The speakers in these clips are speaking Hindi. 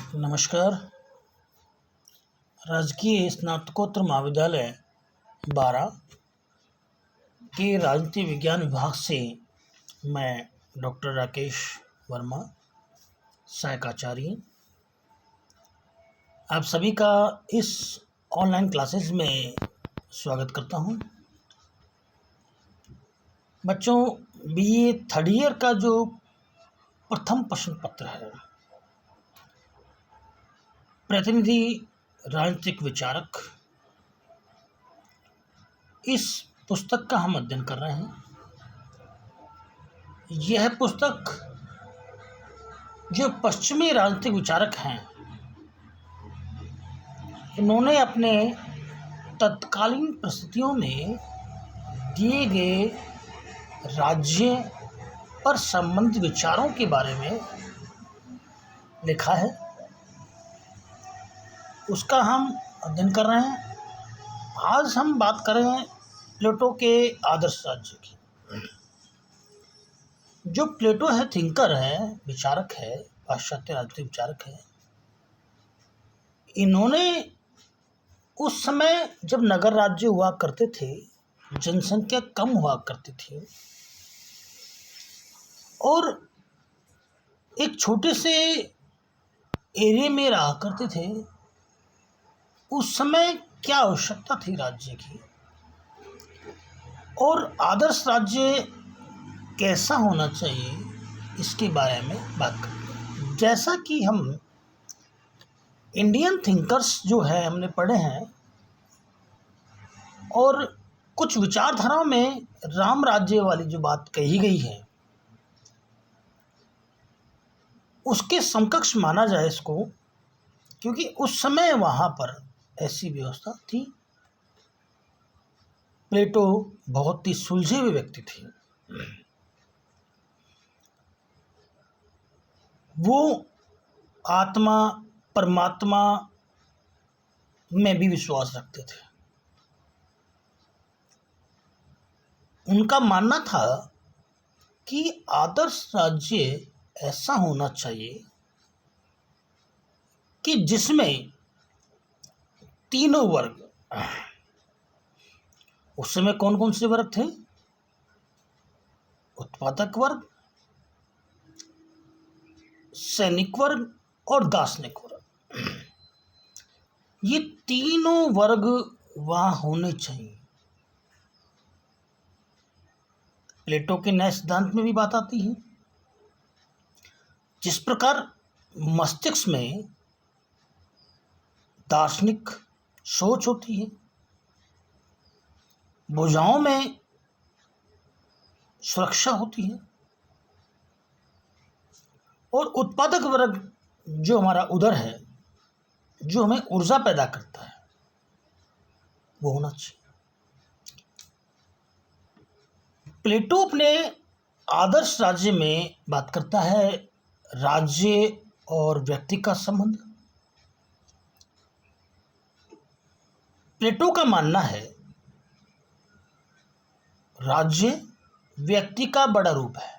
नमस्कार। राजकीय स्नातकोत्तर महाविद्यालय 12 के राजनीति विज्ञान विभाग से मैं डॉक्टर राकेश वर्मा, सहायक आचार्य, आप सभी का इस ऑनलाइन क्लासेस में स्वागत करता हूं। बच्चों, बीए थर्ड ईयर का जो प्रथम प्रश्न पत्र है, प्रतिनिधि राजनीतिक विचारक, इस पुस्तक का हम अध्ययन कर रहे हैं। यह पुस्तक जो पश्चिमी राजनीतिक विचारक हैं, इन्होंने अपने तत्कालीन परिस्थितियों में दिए गए राज्य पर संबंधित विचारों के बारे में लिखा है, उसका हम अध्ययन कर रहे हैं। आज हम बात कर रहे हैं प्लेटो के आदर्श राज्य की। जो प्लेटो है, थिंकर है, विचारक है, पाश्चात्य राजनीतिक विचारक है। इन्होंने उस समय जब नगर राज्य हुआ करते थे, जनसंख्या कम हुआ करती थी और एक छोटे से एरिया में रहा करते थे, उस समय क्या आवश्यकता थी राज्य की और आदर्श राज्य कैसा होना चाहिए, इसके बारे में बात करते हैं। जैसा कि हम इंडियन थिंकर्स जो है हमने पढ़े हैं और कुछ विचारधाराओं में राम राज्य वाली जो बात कही गई है, उसके समकक्ष माना जाए इसको, क्योंकि उस समय वहाँ पर ऐसी व्यवस्था थी। प्लेटो बहुत ही सुलझे हुए व्यक्ति थे। वो आत्मा परमात्मा में भी विश्वास रखते थे। उनका मानना था कि आदर्श राज्य ऐसा होना चाहिए कि जिसमें तीनों वर्ग, उस समय कौन कौन से वर्ग थे? उत्पादक वर्ग, सैनिक वर्ग और दार्शनिक वर्ग, ये तीनों वर्ग वहां होने चाहिए। प्लेटो के नए सिद्धांत में भी बात आती है। जिस प्रकार मस्तिष्क में दार्शनिक सोच होती है, भुजाओं में सुरक्षा होती है और उत्पादक वर्ग जो हमारा उदर है, जो हमें ऊर्जा पैदा करता है, वो होना चाहिए। प्लेटो अपने आदर्श राज्य में बात करता है राज्य और व्यक्ति का संबंध। प्लेटो का मानना है राज्य व्यक्ति का बड़ा रूप है।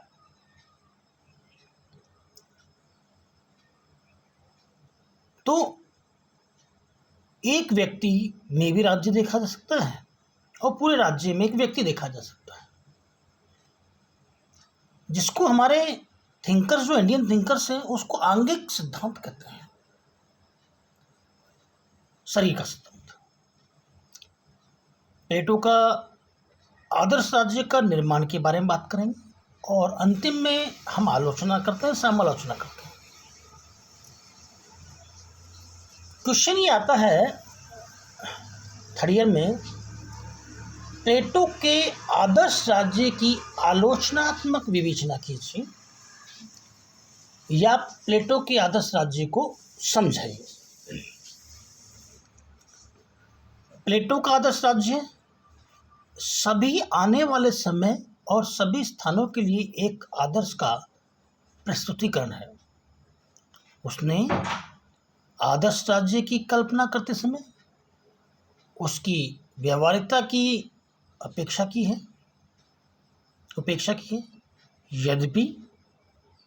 तो एक व्यक्ति में भी राज्य देखा जा सकता है और पूरे राज्य में एक व्यक्ति देखा जा सकता है, जिसको हमारे थिंकर्स, जो इंडियन थिंकर्स हैं, उसको आंगिक सिद्धांत कहते हैं, शरीर का सिद्धांत। प्लेटो का आदर्श राज्य का निर्माण के बारे में बात करेंगे और अंतिम में हम आलोचना करते हैं, समालोचना करते हैं। क्वेश्चन ये आता है थर्ड ईयर में, प्लेटो के आदर्श राज्य की आलोचनात्मक विवेचना कीजिए या प्लेटो के आदर्श राज्य को समझाइए। प्लेटो का आदर्श राज्य सभी आने वाले समय और सभी स्थानों के लिए एक आदर्श का प्रस्तुतिकरण है। उसने आदर्श राज्य की कल्पना करते समय उसकी व्यावहारिकता की उपेक्षा की है। यद्यपि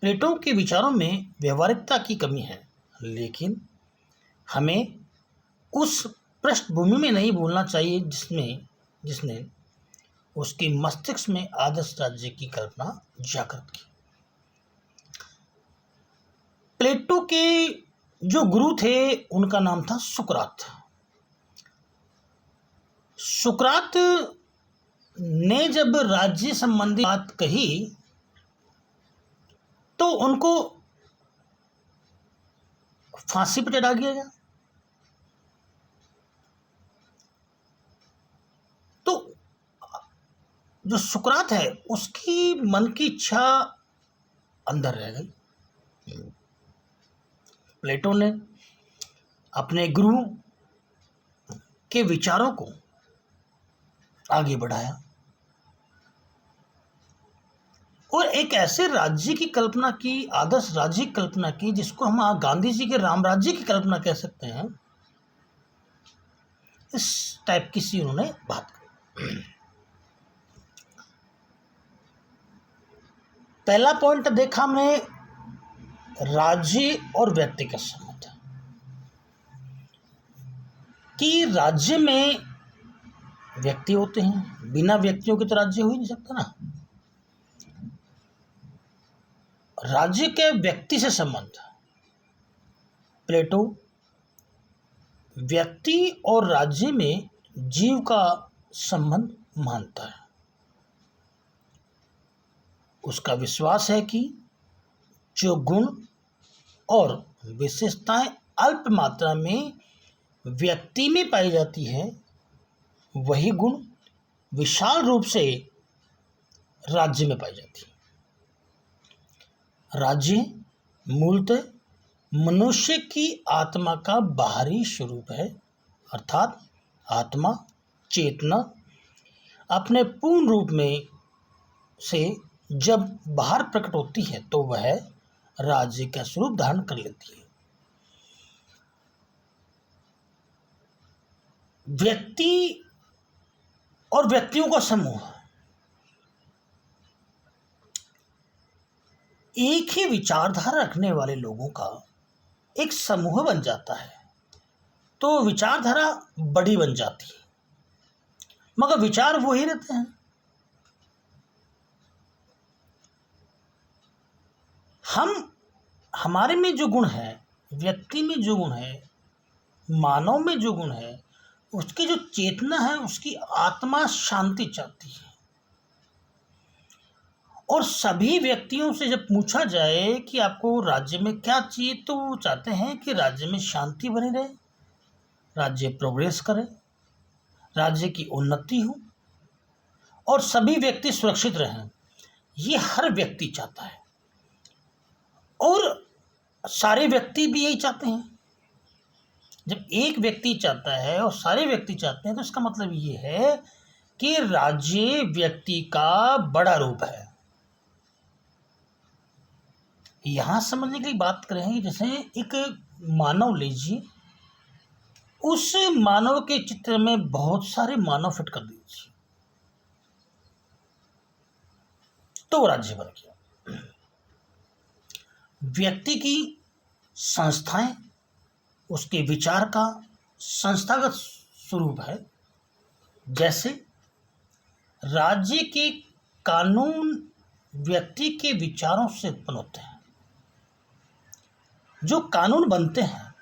प्लेटो के विचारों में व्यावहारिकता की कमी है, लेकिन हमें उस पृष्ठभूमि में नहीं भूलना चाहिए जिसने उसके मस्तिष्क में आदर्श राज्य की कल्पना जागृत की। प्लेटो के जो गुरु थे उनका नाम था सुकरात। सुकरात ने जब राज्य संबंधी बात कही तो उनको फांसी पर चढ़ा दिया गया। तो जो सुकरात है उसकी मन की इच्छा अंदर रह गई। प्लेटो ने अपने गुरु के विचारों को आगे बढ़ाया और एक ऐसे राज्य की कल्पना की, आदर्श राज्य की कल्पना की, जिसको हम गांधी जी के राम राज्य की कल्पना कह सकते हैं। इस टाइप की सी उन्होंने बात की। पहला पॉइंट देखा हमने राज्य और व्यक्ति का संबंध, कि राज्य में व्यक्ति होते हैं, बिना व्यक्तियों के तो राज्य हो ही नहीं सकता ना। राज्य के व्यक्ति से संबंध, प्लेटो व्यक्ति और राज्य में जीव का संबंध मानता है। उसका विश्वास है कि जो गुण और विशेषताएं अल्प मात्रा में व्यक्ति में पाई जाती है, वही गुण विशाल रूप से राज्य में पाई जाती है। राज्य मूलतः मनुष्य की आत्मा का बाहरी स्वरूप है, अर्थात आत्मा चेतना अपने पूर्ण रूप में से जब बाहर प्रकट होती है तो वह राज्य का स्वरूप धारण कर लेती है। व्यक्ति और व्यक्तियों का समूह एक ही विचारधारा रखने वाले लोगों का एक समूह बन जाता है तो विचारधारा बड़ी बन जाती है, मगर विचार वही रहते हैं। हमारे में जो गुण है, व्यक्ति में जो गुण है, मानव में जो गुण है, उसकी जो चेतना है, उसकी आत्मा शांति चाहती है। और सभी व्यक्तियों से जब पूछा जाए कि आपको राज्य में क्या चाहिए, तो वो चाहते हैं कि राज्य में शांति बनी रहे, राज्य प्रोग्रेस करे, राज्य की उन्नति हो और सभी व्यक्ति सुरक्षित रहें। ये हर व्यक्ति चाहता है और सारे व्यक्ति भी यही चाहते हैं। जब एक व्यक्ति चाहता है और सारे व्यक्ति चाहते हैं तो इसका मतलब ये है कि राज्य व्यक्ति का बड़ा रूप है। यहाँ समझने की बात करें, जैसे एक मानव लीजिए, उस मानव के चित्र में बहुत सारे मानव फिट कर दीजिए तो वो राज्य बन गया। व्यक्ति की संस्थाएं उसके विचार का संस्थागत स्वरूप है। जैसे राज्य के कानून व्यक्ति के विचारों से उत्पन्न होते हैं। जो कानून बनते हैं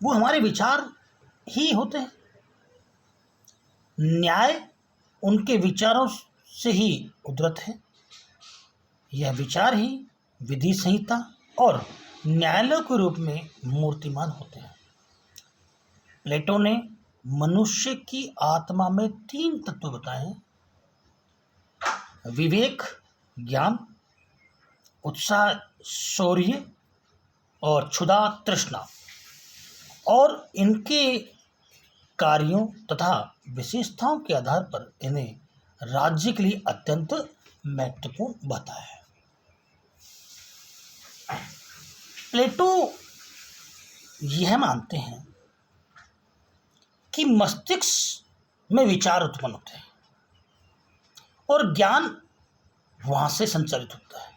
वो हमारे विचार ही होते हैं। न्याय उनके विचारों से ही उद्धृत है। यह विचार ही विधि संहिता और न्यायालय के रूप में मूर्तिमान होते हैं। प्लेटो ने मनुष्य की आत्मा में 3 तत्व बताए: विवेक, ज्ञान, उत्साह, शौर्य और क्षुधा, तृष्णा, और इनके कार्यों तथा विशेषताओं के आधार पर इन्हें राज्य के लिए अत्यंत महत्वपूर्ण बताया है। प्लेटो यह मानते हैं कि मस्तिष्क में विचार उत्पन्न होते हैं और ज्ञान वहाँ से संचालित होता है।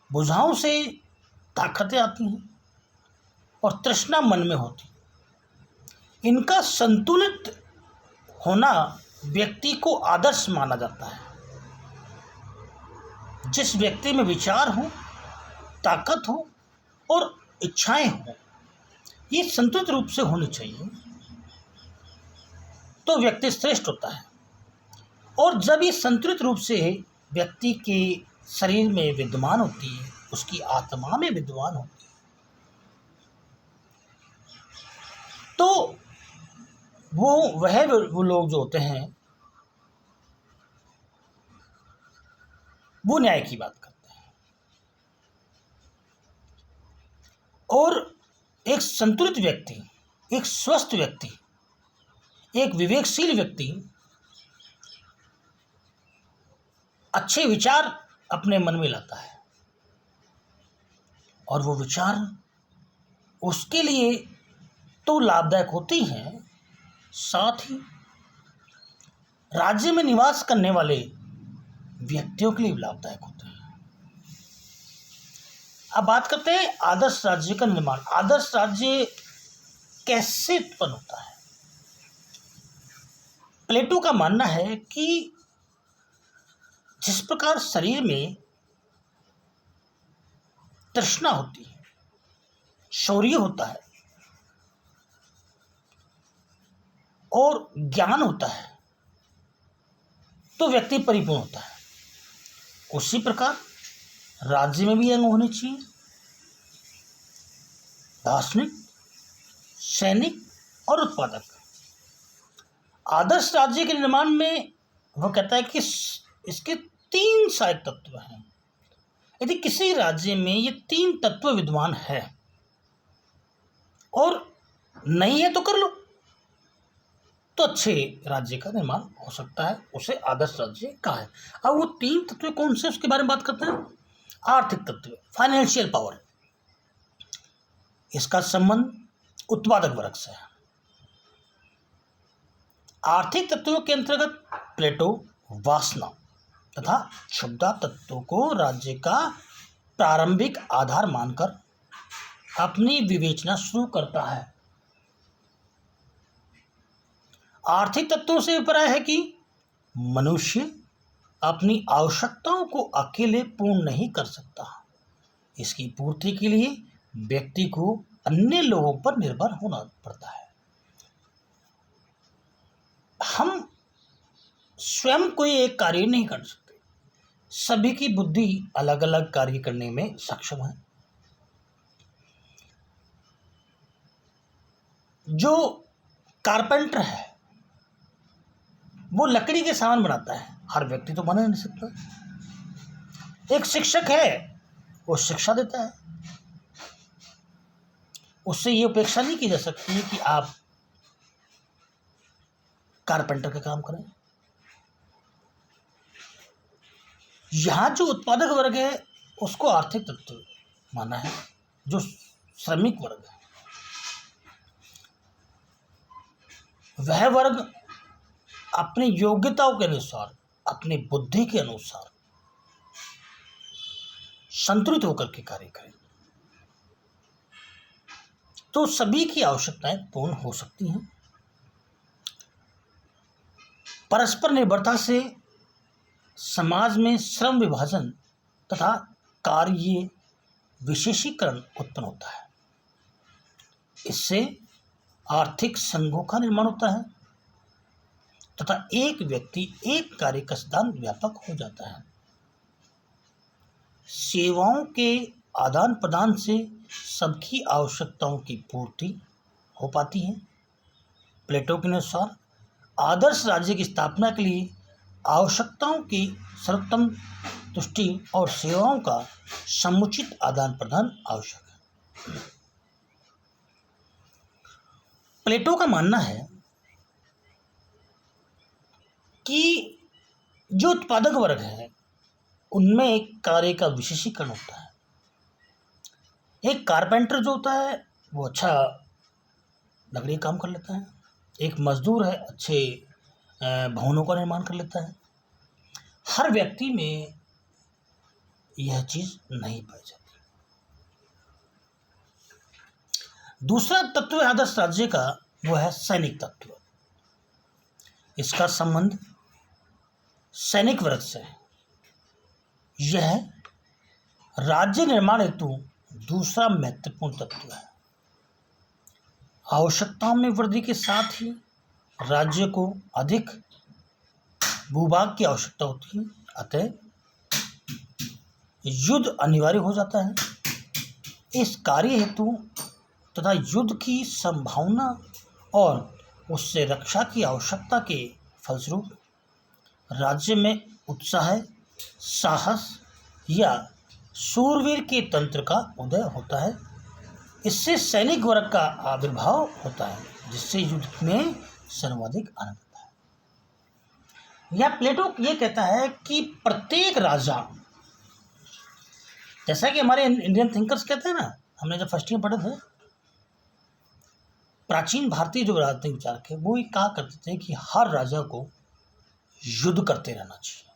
भुजाओं से ताकतें आती हैं और तृष्णा मन में होती। इनका संतुलित होना व्यक्ति को आदर्श माना जाता है। जिस व्यक्ति में विचार हो, ताकत हो और इच्छाएं हो, ये संतुलित रूप से होनी चाहिए, तो व्यक्ति श्रेष्ठ होता है। और जब ये संतुलित रूप से व्यक्ति के शरीर में विद्यमान होती है, उसकी आत्मा में विद्यमान होती है, तो वो लोग जो होते हैं वो न्याय की बात करते हैं। और एक संतुलित व्यक्ति, एक स्वस्थ व्यक्ति, एक विवेकशील व्यक्ति अच्छे विचार अपने मन में लाता है, और वो विचार उसके लिए तो लाभदायक होती हैं, साथ ही राज्य में निवास करने वाले व्यक्तियों के लिए लाभदायक होते हैं। अब बात करते हैं आदर्श राज्य का निर्माण। आदर्श राज्य कैसे उत्पन्न होता है? प्लेटो का मानना है कि जिस प्रकार शरीर में तृष्णा होती है, शौर्य होता है और ज्ञान होता है, तो व्यक्ति परिपूर्ण होता है। उसी प्रकार राज्य में भी अंग होने चाहिए, दार्शनिक, सैनिक और उत्पादक। आदर्श राज्य के निर्माण में वो कहता है कि इसके 3 सहायक तत्व हैं। यदि किसी राज्य में ये 3 तत्व विद्यमान है और नहीं है तो कर लो, तो अच्छे राज्य का निर्माण हो सकता है, उसे आदर्श राज्य कहा है। अब वो 3 तत्व कौन से, उसके बारे में बात करते हैं। आर्थिक तत्व, फाइनेंशियल पावर, इसका संबंध उत्पादक वर्ग से है। आर्थिक तत्वों के अंतर्गत प्लेटो वासना तथा क्षुधा तत्वों को राज्य का प्रारंभिक आधार मानकर अपनी विवेचना शुरू करता है। आर्थिक तत्वों से अभिप्राय है कि मनुष्य अपनी आवश्यकताओं को अकेले पूर्ण नहीं कर सकता। इसकी पूर्ति के लिए व्यक्ति को अन्य लोगों पर निर्भर होना पड़ता है। हम स्वयं कोई एक कार्य नहीं कर सकते। सभी की बुद्धि अलग अलग कार्य करने में सक्षम है। जो कारपेंटर है वो लकड़ी के सामान बनाता है, हर व्यक्ति तो बना नहीं सकता। एक शिक्षक है, वो शिक्षा देता है, उससे ये अपेक्षा नहीं की जा सकती है कि आप कारपेंटर का काम करें। यहां जो उत्पादक वर्ग है उसको आर्थिक तत्व माना है, जो श्रमिक वर्ग है, वह वर्ग अपनी योग्यताओं के अनुसार, अपनी बुद्धि के अनुसार संतुलित होकर के कार्य करें, तो सभी की आवश्यकताएं पूर्ण हो सकती हैं। परस्पर निर्भरता से समाज में श्रम विभाजन तथा कार्य विशेषीकरण उत्पन्न होता है। इससे आर्थिक संघों का निर्माण होता है तथा एक व्यक्ति एक कार्य का सिद्धांत व्यापक हो जाता है। सेवाओं के आदान प्रदान से सबकी आवश्यकताओं की पूर्ति हो पाती है। प्लेटो के अनुसार आदर्श राज्य की स्थापना के लिए आवश्यकताओं की सर्वोत्तम तुष्टि और सेवाओं का समुचित आदान प्रदान आवश्यक है। प्लेटो का मानना है कि जो उत्पादक वर्ग है उनमें एक कार्य का विशेषीकरण होता है। एक कारपेंटर जो होता है वो अच्छा लकड़ी काम कर लेता है, एक मजदूर है अच्छे भवनों का निर्माण कर लेता है। हर व्यक्ति में यह चीज़ नहीं पाई जाती। दूसरा तत्व है आदर्श राज्य का, वो है सैनिक तत्व। इसका संबंध सैनिक वर्ग से है। यह राज्य निर्माण हेतु दूसरा महत्वपूर्ण तत्व है। आवश्यकताओं में वृद्धि के साथ ही राज्य को अधिक भूभाग की आवश्यकता होती है, अतः युद्ध अनिवार्य हो जाता है। इस कार्य हेतु तथा युद्ध की संभावना और उससे रक्षा की आवश्यकता के फलस्वरूप राज्य में उत्साह, साहस या शूरवीर के तंत्र का उदय होता है। इससे सैनिक वर्ग का आविर्भाव होता है, जिससे युद्ध में सर्वाधिक आनंद होता है। यह प्लेटो ये कहता है कि प्रत्येक राजा, जैसा कि हमारे इंडियन थिंकर्स कहते हैं ना, हमने जब फर्स्ट ईयर पढ़े थे, प्राचीन भारतीय जो राजनीतिक विचारक है वो ये कहा करते थे कि हर राजा को युद्ध करते रहना चाहिए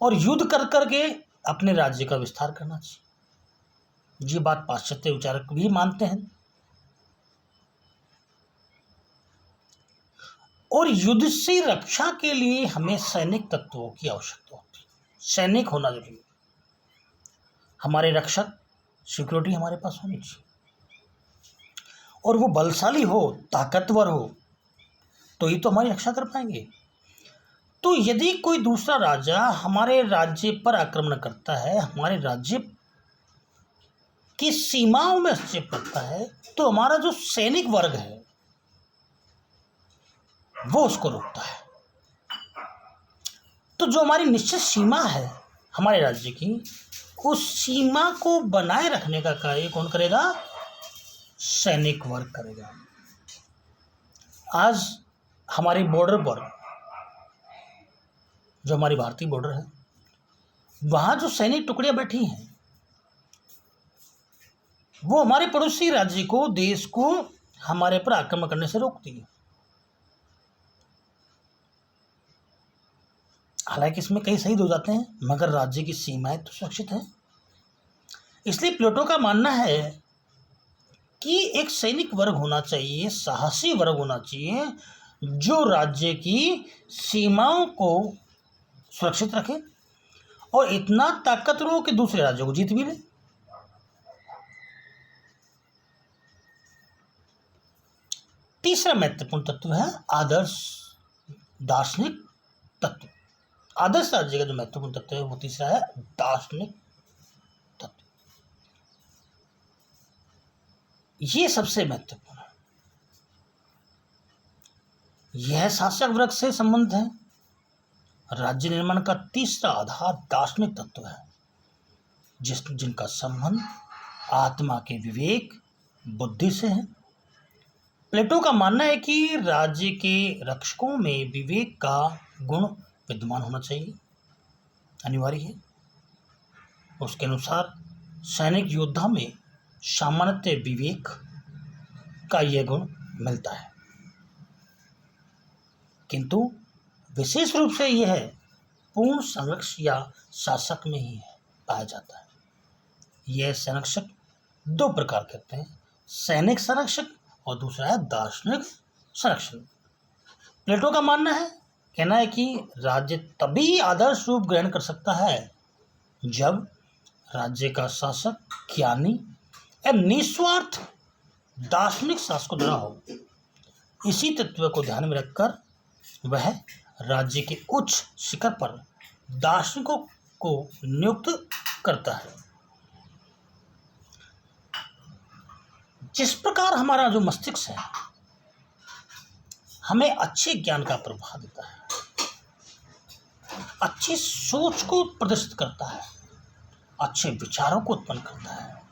और युद्ध कर करके अपने राज्य का विस्तार करना चाहिए। ये बात पाश्चात्य विचारक भी मानते हैं। और युद्ध से रक्षा के लिए हमें सैनिक तत्वों की आवश्यकता होती है। सैनिक होना जरूरी है। हमारे रक्षक, सिक्योरिटी हमारे पास होनी चाहिए और वो बलशाली हो, ताकतवर हो, तो ही तो हमारी रक्षा कर पाएंगे। तो यदि कोई दूसरा राजा हमारे राज्य पर आक्रमण करता है, हमारे राज्य की सीमाओं में हस्तक्षेप करता है, तो हमारा जो सैनिक वर्ग है वो उसको रोकता है। तो जो हमारी निश्चित सीमा है हमारे राज्य की, उस सीमा को बनाए रखने का कार्य कौन करेगा? सैनिक वर्ग करेगा। आज हमारे बॉर्डर पर, जो हमारी भारतीय बॉर्डर है, वहाँ जो सैनिक टुकड़ियाँ बैठी हैं वो हमारे पड़ोसी राज्य को, देश को हमारे पर आक्रमण करने से रोकती है। हालांकि इसमें कई शहीद हो जाते हैं, मगर राज्य की सीमाएं तो सुरक्षित हैं। इसलिए प्लेटो का मानना है कि एक सैनिक वर्ग होना चाहिए, साहसी वर्ग होना चाहिए, जो राज्य की सीमाओं को सुरक्षित रखे और इतना ताकतवर हो कि दूसरे राज्यों को जीत भी ले। तीसरा महत्वपूर्ण तत्व है आदर्श दार्शनिक तत्व। आदर्श राज्य का जो महत्वपूर्ण तत्व है वो तीसरा है दार्शनिक तत्व। ये सबसे महत्वपूर्ण है। यह शासक वर्ग से संबंध है। राज्य निर्माण का तीसरा आधार दार्शनिक तत्व है, जिनका संबंध आत्मा के विवेक, बुद्धि से है। प्लेटो का मानना है कि राज्य के रक्षकों में विवेक का गुण विद्यमान होना चाहिए, अनिवार्य है। उसके अनुसार सैनिक योद्धा में सामान्यतः विवेक का यह गुण मिलता है, किंतु विशेष रूप से यह पूर्ण संरक्षक या शासक में ही पाया जाता है। यह संरक्षक दो प्रकार के होते हैं, सैनिक संरक्षक और दूसरा है दार्शनिक संरक्षण। प्लेटो का मानना है, कहना है कि राज्य तभी आदर्श रूप ग्रहण कर सकता है जब राज्य का शासक ज्ञानी एवं निस्वार्थ दार्शनिक शासकों द्वारा हो। इसी तत्व को ध्यान में रखकर वह राज्य के उच्च शिखर पर दार्शनिकों को नियुक्त करता है। जिस प्रकार हमारा जो मस्तिष्क है हमें अच्छे ज्ञान का प्रभाव देता है, अच्छी सोच को प्रदर्शित करता है, अच्छे विचारों को उत्पन्न करता है,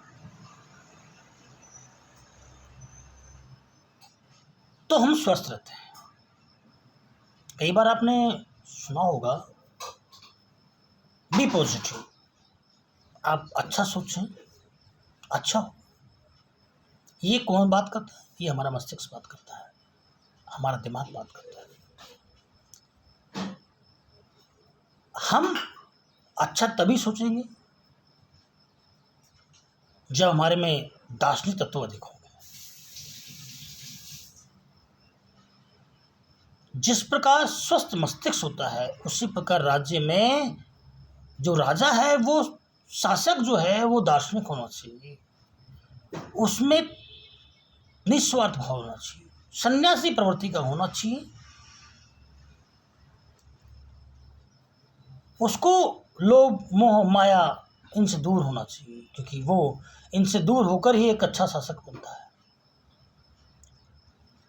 तो हम स्वस्थ रहते हैं। कई बार आपने सुना होगा, बी पॉजिटिव, आप अच्छा सोचें, अच्छा हो। ये कौन बात करता है? ये हमारा मस्तिष्क बात करता है, हमारा दिमाग बात करता है। हम अच्छा तभी सोचेंगे जब हमारे में दार्शनिक तत्व अधिक होंगे। जिस प्रकार स्वस्थ मस्तिष्क होता है, उसी प्रकार राज्य में जो राजा है, वो शासक जो है, वो दार्शनिक होना चाहिए, उसमें निस्वार्थ भाव होना चाहिए, सन्यासी प्रवृत्ति का होना चाहिए। उसको लोभ मोह माया इनसे दूर होना चाहिए, क्योंकि वो इनसे दूर होकर ही एक अच्छा शासक बनता है।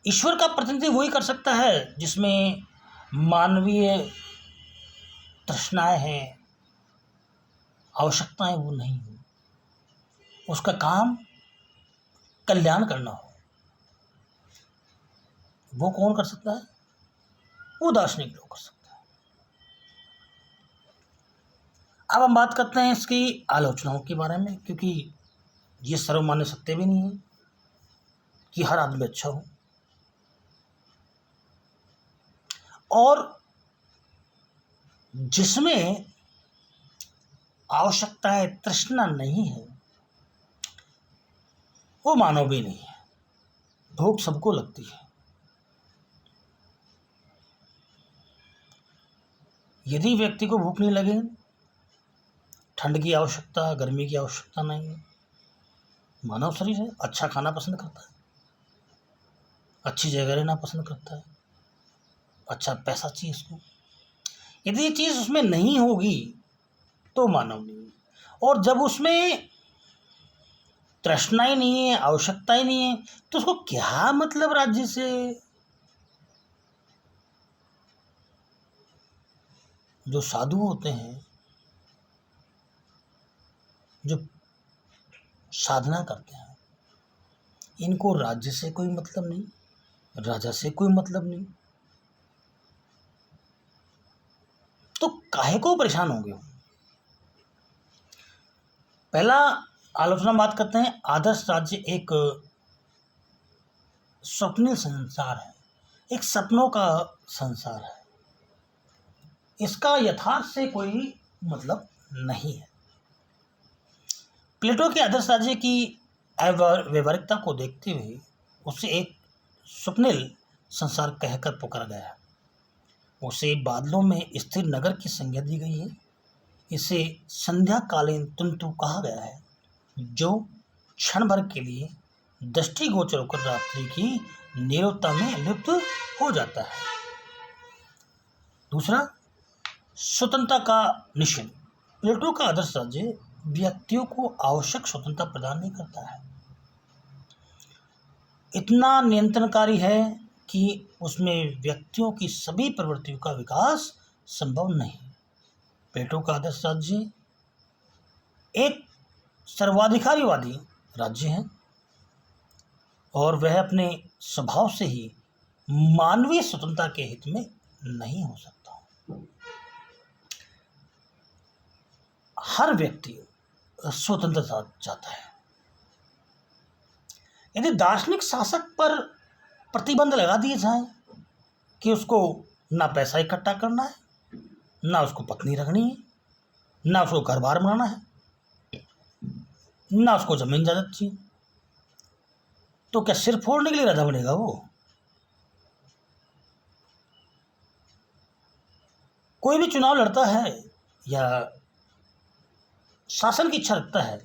ईश्वर का प्रतिनिधित्व वही कर सकता है जिसमें मानवीय तृष्णाएं हैं, आवश्यकताएं वो नहीं हो, उसका काम कल्याण करना हो। वो कौन कर सकता है? वो दार्शनिक लोग कर सकते हैं। अब हम बात करते हैं इसकी आलोचनाओं के बारे में, क्योंकि ये सर्वमान्य सत्य भी नहीं है कि हर आदमी अच्छा हो, और जिसमें आवश्यकताएं तृष्णा नहीं है वो मानव भी नहीं है। भूख सबको लगती है। यदि व्यक्ति को भूख नहीं लगे, ठंड की आवश्यकता, गर्मी की आवश्यकता नहीं है, मानव शरीर है, अच्छा खाना पसंद करता है, अच्छी जगह रहना पसंद करता है, अच्छा पैसा चाहिए इसको। यदि ये चीज़ उसमें नहीं होगी तो मानव नहीं है। और जब उसमें तृष्णा ही नहीं है, आवश्यकता ही नहीं है, तो उसको क्या मतलब राज्य से? जो साधु होते हैं, जो साधना करते हैं, इनको राज्य से कोई मतलब नहीं, राजा से कोई मतलब नहीं, तो काहे को परेशान होंगे? पहला आलोचना बात करते हैं, आदर्श राज्य एक स्वप्निल संसार है, एक सपनों का संसार है, इसका यथार्थ से कोई मतलब नहीं है। प्लेटो के आदर्श राज्य की व्यवहारिकता को देखते हुए उसे एक स्वप्निल संसार कहकर पुकारा गया है। उसे बादलों में स्थिर नगर की संज्ञा दी गई है। इसे संध्याकालीन तंतु कहा गया है, जो क्षण भर के लिए दृष्टिगोचर होकर रात्रि की नीरवता में लिप्त हो जाता है। दूसरा, स्वतंत्रता का निषेध। प्लेटो का आदर्श राज्य व्यक्तियों को आवश्यक स्वतंत्रता प्रदान नहीं करता है, इतना नियंत्रणकारी है कि उसमें व्यक्तियों की सभी प्रवृत्तियों का विकास संभव नहीं। प्लेटो का आदर्श राज्य एक सर्वाधिकारीवादी राज्य है, और वह अपने स्वभाव से ही मानवीय स्वतंत्रता के हित में नहीं हो सकता। हर व्यक्ति स्वतंत्रता चाहता है। यदि दार्शनिक शासक पर प्रतिबंध लगा दिए जाए कि उसको ना पैसा इकट्ठा करना है, ना उसको पत्नी रखनी है, ना उसको घर बार बनाना है, ना उसको जमीन जायदाद चाहिए, तो क्या सिर फोड़ने के लिए राजा बनेगा वो? कोई भी चुनाव लड़ता है या शासन की इच्छा रखता है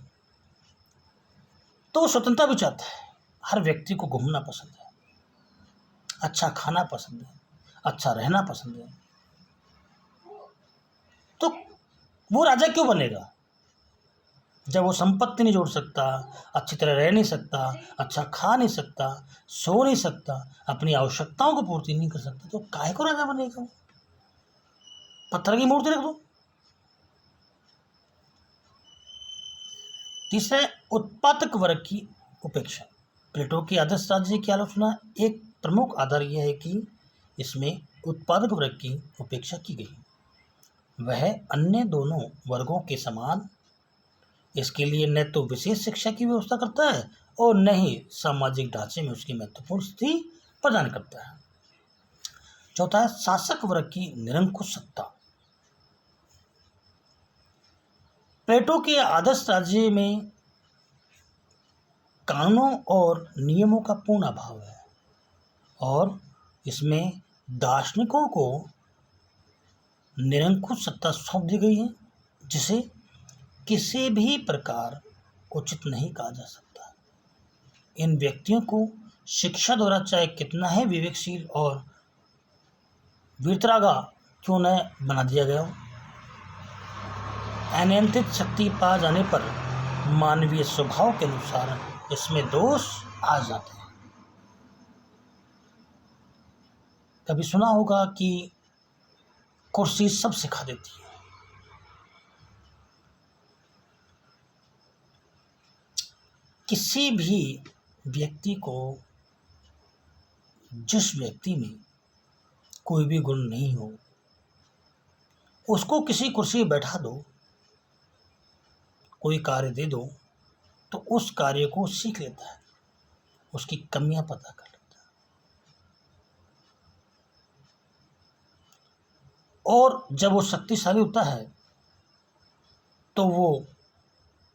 तो वो स्वतंत्रता भी चाहता है। हर व्यक्ति को घूमना पसंद है, अच्छा खाना पसंद है, अच्छा रहना पसंद है, तो वो राजा क्यों बनेगा जब वो संपत्ति नहीं जोड़ सकता, अच्छी तरह रह नहीं सकता, अच्छा खा नहीं सकता, सो नहीं सकता, अपनी आवश्यकताओं को पूर्ति नहीं कर सकता, तो काहे को राजा बनेगा? पत्थर की मूर्ति रख दो। तीसरा, उत्पादक वर्ग की उपेक्षा। प्लेटो की आदर्श राज्य की आलोचना एक प्रमुख आधार यह है कि इसमें उत्पादक वर्ग की उपेक्षा की गई। वह अन्य दोनों वर्गों के समान इसके लिए न तो विशेष शिक्षा की व्यवस्था करता है और न ही सामाजिक ढांचे में उसकी महत्वपूर्ण स्थिति प्रदान करता है। चौथा है, शासक वर्ग की निरंकुश सत्ता। प्लेटो के आदर्श राज्य में कानूनों और नियमों का पूर्ण अभाव है और इसमें दार्शनिकों को निरंकुश सत्ता सौंप दी गई है जिसे किसी भी प्रकार उचित नहीं कहा जा सकता। इन व्यक्तियों को शिक्षा द्वारा चाहे कितना ही विवेकशील और वीतरागा क्यों न बना दिया गया हो, अनियंत्रित शक्ति पा जाने पर मानवीय स्वभाव के अनुसार इसमें दोष आ जाते हैं। कभी सुना होगा कि कुर्सी सब सिखा देती है। किसी भी व्यक्ति को, जिस व्यक्ति में कोई भी गुण नहीं हो, उसको किसी कुर्सी पर बैठा दो, कोई कार्य दे दो, तो उस कार्य को सीख लेता है, उसकी कमियां पता कर लेता है और जब वो शक्तिशाली होता है तो वो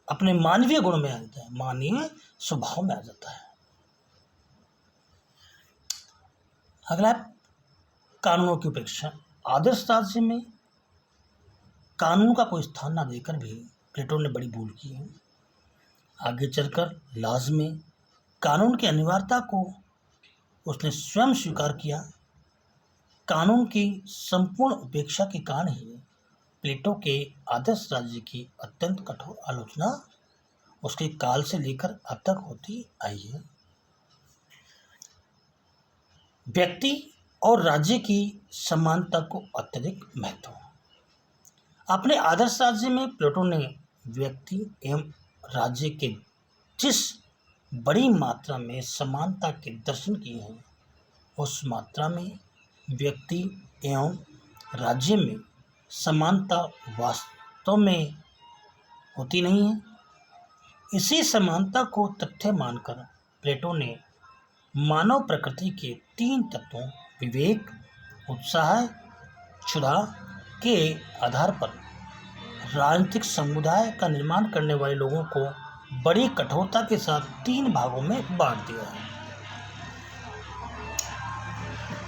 अपने मानवीय गुण में आ जाता है, मानवीय स्वभाव में आ जाता है। अगला कानूनों की उपेक्षा। आदर्श राज्य में कानून का कोई स्थान ना देकर भी प्लेटो ने बड़ी भूल की है। आगे चलकर लाज में कानून की अनिवार्यता को उसने स्वयं स्वीकार किया। कानून की संपूर्ण उपेक्षा के कारण ही प्लेटो के आदर्श राज्य की अत्यंत कठोर आलोचना उसके काल से लेकर अब तक होती आई है। व्यक्ति और राज्य की समानता को अत्यधिक महत्व। अपने आदर्श राज्य में प्लेटो ने व्यक्ति एवं राज्य के जिस बड़ी मात्रा में समानता के दर्शन किए हैं, उस मात्रा में व्यक्ति एवं राज्य में समानता वास्तव में होती नहीं है। इसी समानता को तथ्य मानकर प्लेटो ने मानव प्रकृति के 3 तत्वों विवेक, उत्साह, क्षुधा के आधार पर राजनीतिक समुदाय का निर्माण करने वाले लोगों को बड़ी कठोरता के साथ 3 भागों में बांट दिया है।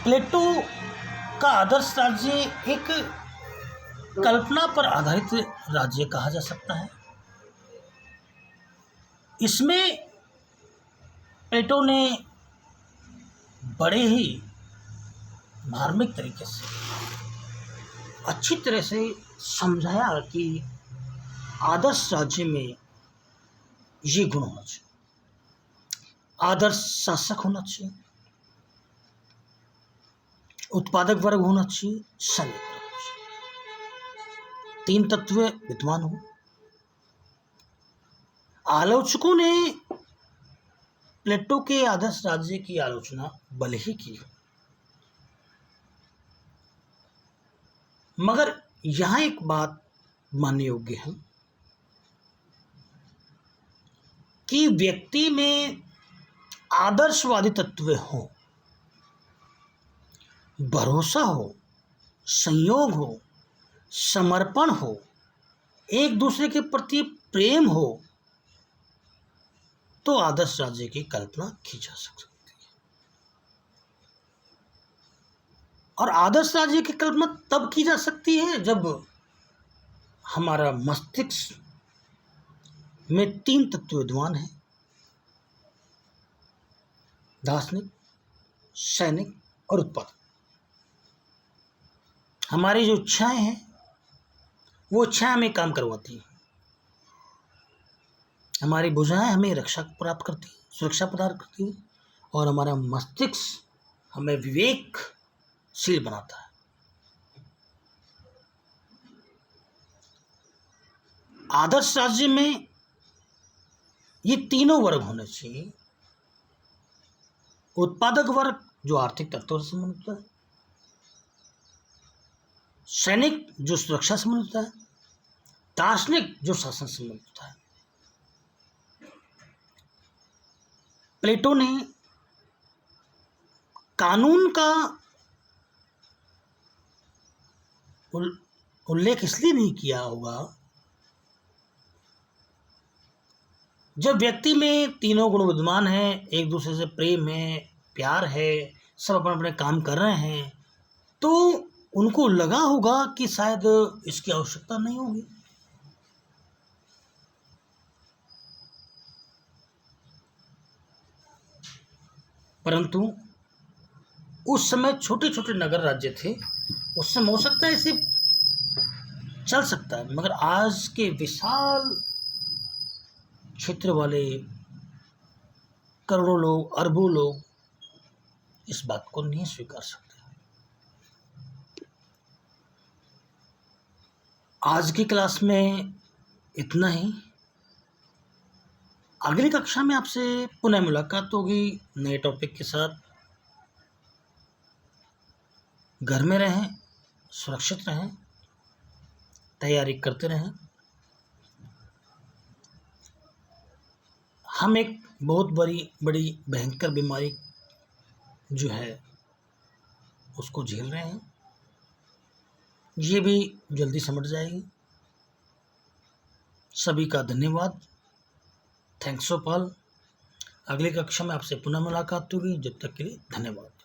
प्लेटो का आदर्श राज्य एक कल्पना पर आधारित राज्य कहा जा सकता है। इसमें प्लेटो ने बड़े ही मार्मिक तरीके से, अच्छी तरह से समझाया कि आदर्श राज्य में ये गुण होना चाहिए। आदर्श शासक होना चाहिए, उत्पादक वर्ग होना चाहिए, सैनिक वर्ग होना चाहिए, 3 तत्व विद्वान हो। आलोचकों ने प्लेटो के आदर्श राज्य की आलोचना भले ही की, मगर यहाँ एक बात मानने योग्य है कि व्यक्ति में आदर्शवादी तत्व हो, भरोसा हो, संयोग हो, समर्पण हो, एक दूसरे के प्रति प्रेम हो, तो आदर्श राज्य की कल्पना की जा सकती है। और आदर्श राज्य की कल्पना तब की जा सकती है जब हमारा मस्तिष्क में 3 तत्व विद्वान हैं, दार्शनिक, सैनिक और उत्पादक। हमारी जो इच्छाएं हैं वो इच्छाएं हमें काम करवाती हैं, हमारी भुजाएं हमें रक्षा प्राप्त करती, सुरक्षा प्रदान करती हैं और हमारा मस्तिष्क हमें विवेकशील बनाता है। आदर्श राज्य में ये तीनों वर्ग होने चाहिए। उत्पादक वर्ग जो आर्थिक तत्वों से संबंधित है, सैनिक जो सुरक्षा से संबंधित है, दार्शनिक जो शासन से संबंधित है। प्लेटो ने कानून का उल्लेख इसलिए नहीं किया होगा जब व्यक्ति में तीनों गुण विद्यमान हैं, एक दूसरे से प्रेम है, प्यार है, सब अपने अपने काम कर रहे हैं, तो उनको लगा होगा कि शायद इसकी आवश्यकता नहीं होगी। परंतु उस समय छोटे छोटे नगर राज्य थे, उस समय हो सकता है इसे चल सकता है, मगर आज के विशाल क्षेत्र वाले करोड़ों लोग, अरबों लोग इस बात को नहीं स्वीकार सकते। आज की क्लास में इतना ही। अगली कक्षा में आपसे पुनः मुलाकात होगी नए टॉपिक के साथ। घर में रहें, सुरक्षित रहें, तैयारी करते रहें। हम एक बहुत बड़ी भयंकर बीमारी जो है उसको झेल रहे हैं, ये भी जल्दी समझ जाएगी। सभी का धन्यवाद। Thanks of all. अगली कक्षा में आपसे पुनः मुलाकात होगी। जब तक के लिए धन्यवाद।